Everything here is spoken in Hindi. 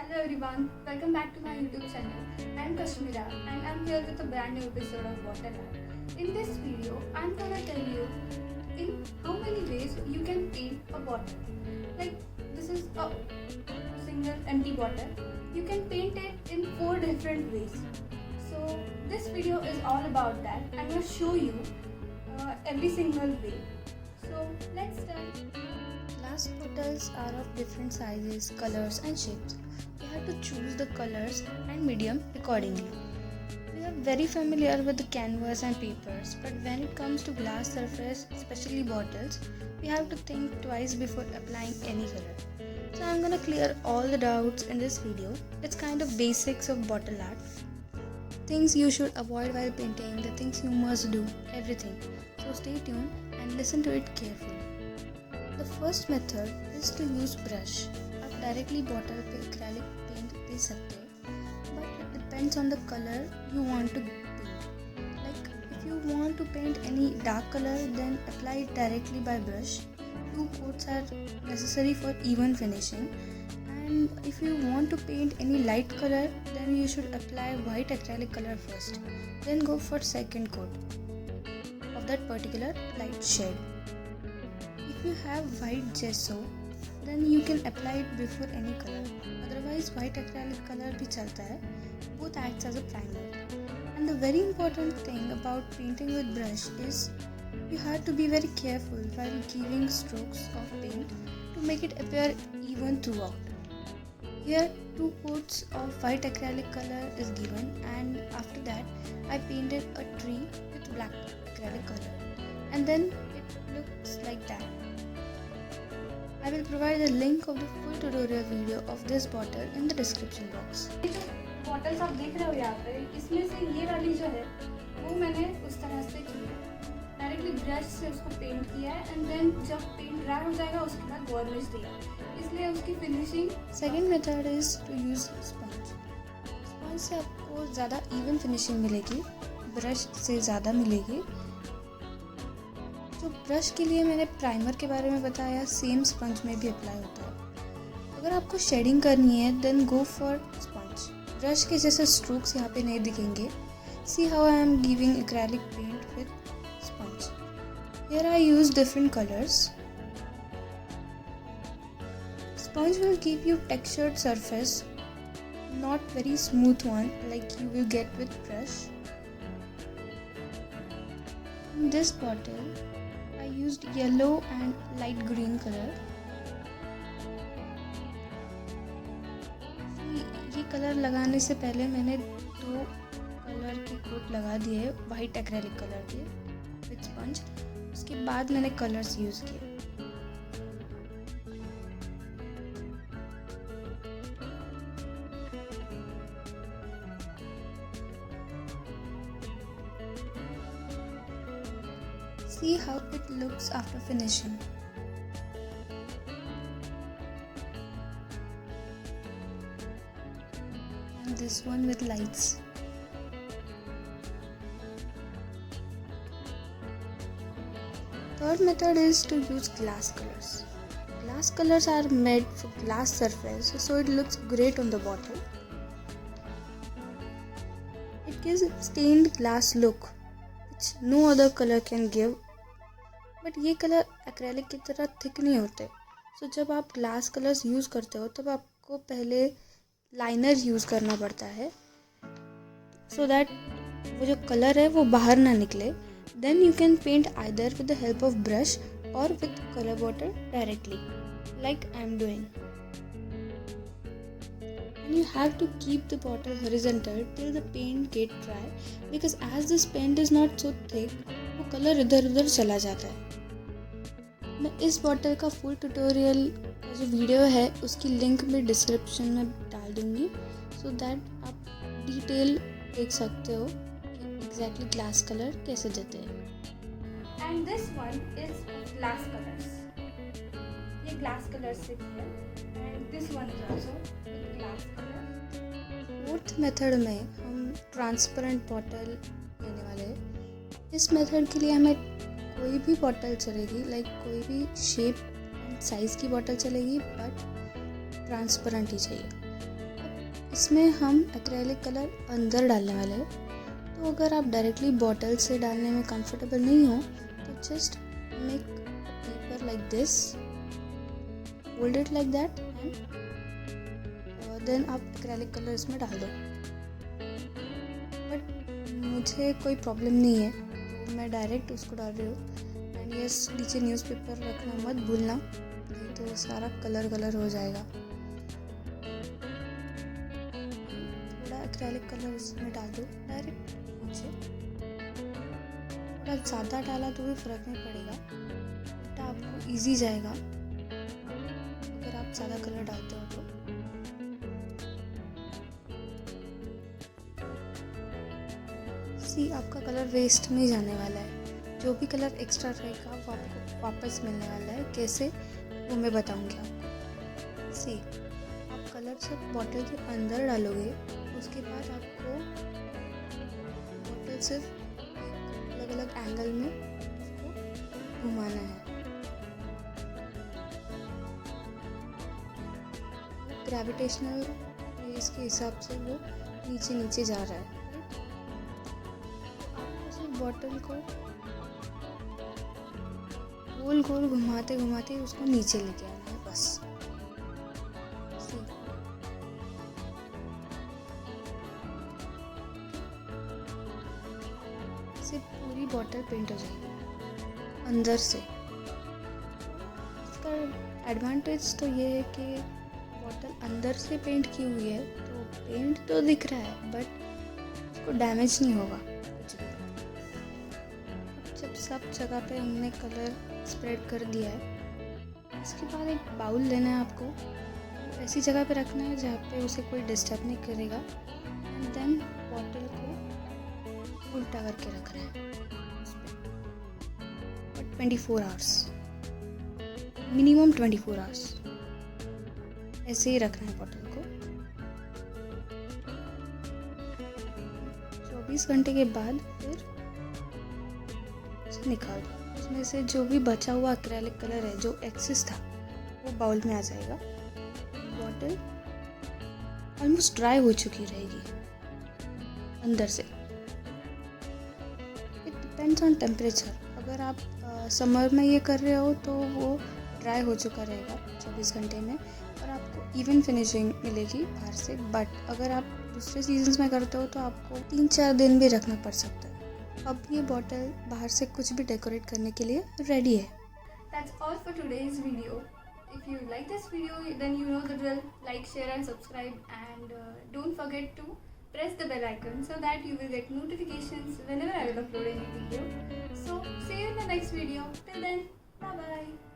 Hello everyone, welcome back to my YouTube channel. I am Kashmira and I am here with a brand new episode of Water Art. In this video, I am gonna tell you in how many ways you can paint a bottle. Like this is a single empty bottle. You can paint it in 4 different ways. So this video is all about that. I'm gonna show you every single way. So let's start. Glass bottles are of different sizes, colors and shapes. You have to choose the colors and medium accordingly. We are very familiar with the canvas and papers, but when it comes to glass surface, especially bottles, we have to think twice before applying any color. So I'm gonna clear all the doubts in this video. It's kind of basics of bottle art. Things you should avoid while painting, the things you must do, everything. So stay tuned and listen to it carefully. The first method is to use brush. आप डायरेक्टली बॉटल पे एक्रेलिक पेंट दे सकते हो, but it depends on the color you want to paint. Like if you want to paint any dark color, then apply it directly by brush. 2 coats are necessary for even finishing. And if you want to paint any light color, then you should apply white acrylic color first, then go for second coat of that particular light shade. If you have white gesso, then you can apply it before any color. Otherwise, white acrylic color bhi chalta hai. Both acts as a primer. And the very important thing about painting with brush is you have to be very careful while giving strokes of paint to make it appear even throughout. Here, 2 coats of white acrylic color is given, and after that, I painted a tree with black acrylic color, and then it looks like that. I will provide the link of the full tutorial video of this bottle in the description box. ये जो बॉटल्स आप देख रहे हो यहाँ पे, इसमें से ये वाली जो है वो मैंने उस तरह से की है, डायरेक्टली ब्रश से उसको पेंट किया है एंड देन जब पेंट ड्राई हो जाएगा उसके बाद वार्निश दिया, इसलिए उसकी finishing. Second method is to use sponge. Sponge से आपको ज़्यादा इवन फिनिशिंग मिलेगी, ब्रश से ज़्यादा मिलेगी. जो ब्रश के लिए मैंने प्राइमर के बारे में बताया, सेम स्पंज में भी अप्लाई होता है. अगर आपको शेडिंग करनी है then go for sponge. Brush के जैसे स्ट्रोक्स यहाँ पे नहीं दिखेंगे. See how I am giving acrylic paint with sponge. Here I use different colours. Sponge will give you textured surface, not very smooth one like you will get with brush. In this bottle, I used yellow and light green color. ये कलर लगाने से पहले मैंने 2 कलर के कोट लगा दिए वाइट एक्रेलिक कलर के विद स्पंज. उसके बाद मैंने कलर्स यूज़ किए. See how it looks after finishing. And this one with lights. Third method is to use glass colors. Glass colors are made for glass surface, so it looks great on the bottle. It gives stained glass look, which no other color can give. But ये कलर एक्रेलिक की तरह थिक नहीं होते. सो जब आप ग्लास कलर्स यूज़ करते हो तब आपको पहले लाइनर यूज़ करना पड़ता है सो दैट वो जो कलर है वो बाहर ना निकले. Then you can paint either with the help of brush और with colour bottle directly like I am doing. And you have to keep the bottle horizontal till the paint get dry, because as this paint is not so thick, वो कलर इधर उधर चला जाता है. मैं इस बॉटल का फुल ट्यूटोरियल का जो वीडियो है उसकी लिंक भी डिस्क्रिप्शन में डाल दूँगी, सो दैट आप डिटेल देख सकते हो कि एग्जैक्टली ग्लास कलर कैसे देते हैं. And this one is glass colours. ये ग्लास कलर्स से किया and this one is also glass colour. Fourth method में हम ट्रांसपेरेंट बॉटल लेने वाले हैं. इस मेथड के लिए हमें कोई भी बॉटल चलेगी, लाइक कोई भी शेप एंड साइज़ की बॉटल चलेगी, बट ट्रांसपेरेंट ही चाहिए. इसमें हम एक्रेलिक कलर अंदर डालने वाले हैं, तो अगर आप डायरेक्टली बॉटल से डालने में कंफर्टेबल नहीं हो तो just make paper like this, hold it like that and then आप एक्रेलिक कलर इसमें डाल दो। बट मुझे कोई प्रॉब्लम नहीं है तो मैं डायरेक्ट उसको डाल रही हूँ। एंड यस, नीचे न्यूज़पेपर रखना मत भूलना, नहीं तो सारा कलर हो जाएगा। एक्रेलिक कलर इसमें डाल दो डायरेक्ट नीचे। थोड़ा ज़्यादा डाला तो भी फ़र्क नहीं पड़ेगा, बट आपको इजी जाएगा अगर आप ज़्यादा कलर डालते हो तो। सी, आपका कलर वेस्ट नहीं जाने वाला है। जो भी कलर एक्स्ट्रा रहेगा वो आपको वापस मिलने वाला है। कैसे, वो मैं बताऊंगी आपको। सी, आप कलर सब बॉटल के अंदर डालोगे, उसके बाद आपको बॉटल सिर्फ अलग अलग एंगल में उसको घुमाना है। ग्रेविटेशनल रेस के हिसाब से वो नीचे नीचे जा रहा है। आपको सिर्फ बॉटल को गोल गोल घुमाते घुमाते उसको नीचे लेके आना है बस। पूरी बॉटल पेंट हो जाएगी अंदर से। इसका एडवांटेज तो ये है कि बॉटल अंदर से पेंट की हुई है तो पेंट तो दिख रहा है बट उसको डैमेज नहीं होगा कुछ भी। अब जब सब जगह पे हमने कलर स्प्रेड कर दिया है, इसके बाद एक बाउल लेना है आपको, ऐसी जगह पे रखना है जहाँ पे उसे कोई डिस्टर्ब नहीं करेगा। एंड देन बॉटल को उल्टा करके रखना है बट 24 आवर्स, मिनिमम 24 आवर्स ऐसे ही रखना है बॉटल को। 24 घंटे के बाद फिर उसे निकाल दो। उसमें से जो भी बचा हुआ एक्रेलिक कलर है, जो एक्सेस था, वो बाउल में आ जाएगा। बॉटल ऑलमोस्ट ड्राई हो चुकी रहेगी अंदर से। Depends on temperature. अगर आप समर में ये कर रहे हो तो वो ड्राई हो चुका रहेगा 24 घंटे में और आपको इवन फिनिशिंग मिलेगी बाहर से। बट अगर आप दूसरे सीजन्स में करते हो तो आपको 3-4 दिन भी रखना पड़ सकता है। अब ये बॉटल बाहर से कुछ भी डेकोरेट करने के लिए रेडी है। That's all for today's video. If you like this video, then you know the drill. Like, share and subscribe, and don't forget to press the bell icon so that you will get notifications whenever I will upload a new video. So see you in the next video. Till then, bye bye.